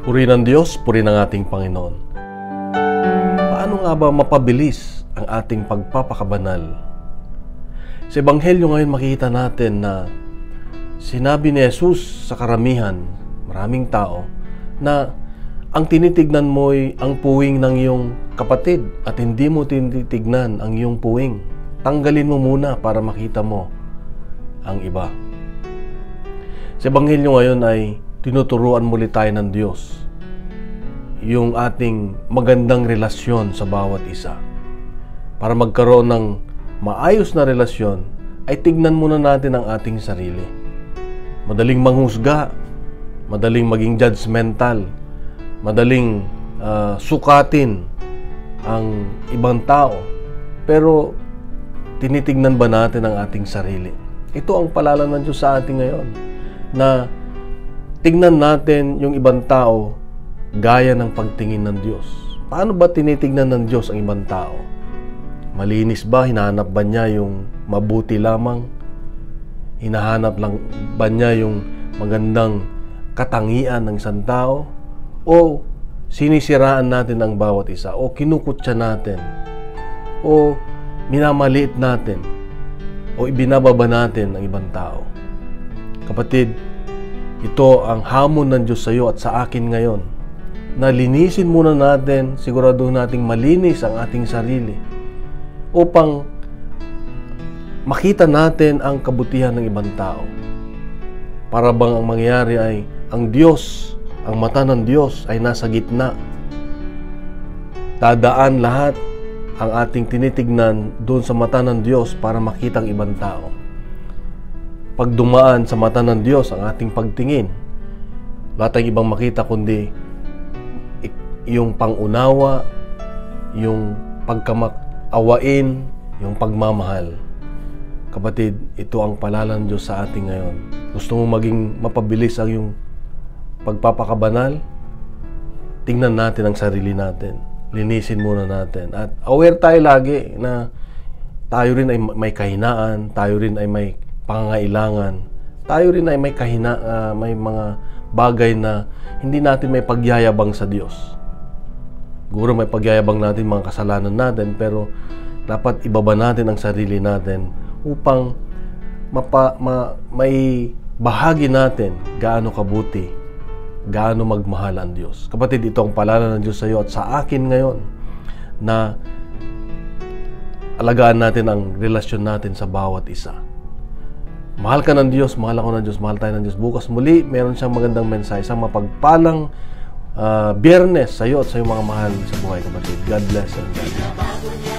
Purihin ng Diyos, purihin ng ating Panginoon. Paano nga ba mapabilis ang ating pagpapakabanal? Sa Ebanghelyo ngayon makikita natin na sinabi ni Jesus sa karamihan, maraming tao, na ang tinitignan mo ay ang puwing ng iyong kapatid at hindi mo tinitignan ang iyong puwing. Tanggalin mo muna para makita mo ang iba. Sa Ebanghelyo ngayon ay tinuturuan muli tayo ng Diyos yung ating magandang relasyon sa bawat isa. Para magkaroon ng maayos na relasyon, ay tignan muna natin ang ating sarili. Madaling manghusga, madaling maging judgmental, madaling sukatin ang ibang tao. Pero tinitignan ba natin ang ating sarili? Ito ang paalala ng Diyos sa atin ngayon, na tignan natin yung ibang tao gaya ng pagtingin ng Diyos. Paano ba tinitignan ng Diyos ang ibang tao? Malinis ba? Hinahanap ba niya yung mabuti lamang? Hinahanap lang ba niya yung magandang katangian ng isang tao? O sinisiraan natin ang bawat isa? O kinukutya natin? O minamaliit natin? O ibinababa natin ang ibang tao? Kapatid, ito ang hamon ng Diyos sa iyo at sa akin ngayon, na linisin muna natin, siguraduhin nating malinis ang ating sarili upang makita natin ang kabutihan ng ibang tao. Para bang ang mangyayari ay ang Diyos, ang mata ng Diyos ay nasa gitna. Dadaan lahat ang ating tinitignan doon sa mata ng Diyos para makita ang ibang tao. Pag dumaan sa mata ng Diyos ang ating pagtingin, wala tayong ibang makita kundi yung pangunawa, yung pagkamakawain, yung pagmamahal. Kapatid, ito ang paalala ng Diyos sa atin ngayon. Gusto mo maging mapabilis ang yung pagpapakabanal? Tingnan natin ang sarili natin. Linisin muna natin. At aware tayo lagi na tayo rin ay may kahinaan, tayo rin ay may pangangailangan. Tayo rin ay may may mga bagay na hindi natin may pagyayabang sa Diyos. Siguro may pagyayabang natin mga kasalanan natin, pero dapat ibaba natin ang sarili natin upang may bahagi natin gaano kabuti, gaano magmahal ang Diyos. Kapatid, ito ang paalala ng Diyos sa iyo at sa akin ngayon, na alagaan natin ang relasyon natin sa bawat isa. Mahal ka ng Diyos, mahal ako ng Diyos, mahal tayo ng Diyos. Bukas muli, meron siyang magandang mensahe, isang mapagpalang Biyernes sa iyo at sa iyong mga mahal sa buhay, kapatid. God bless and God bless.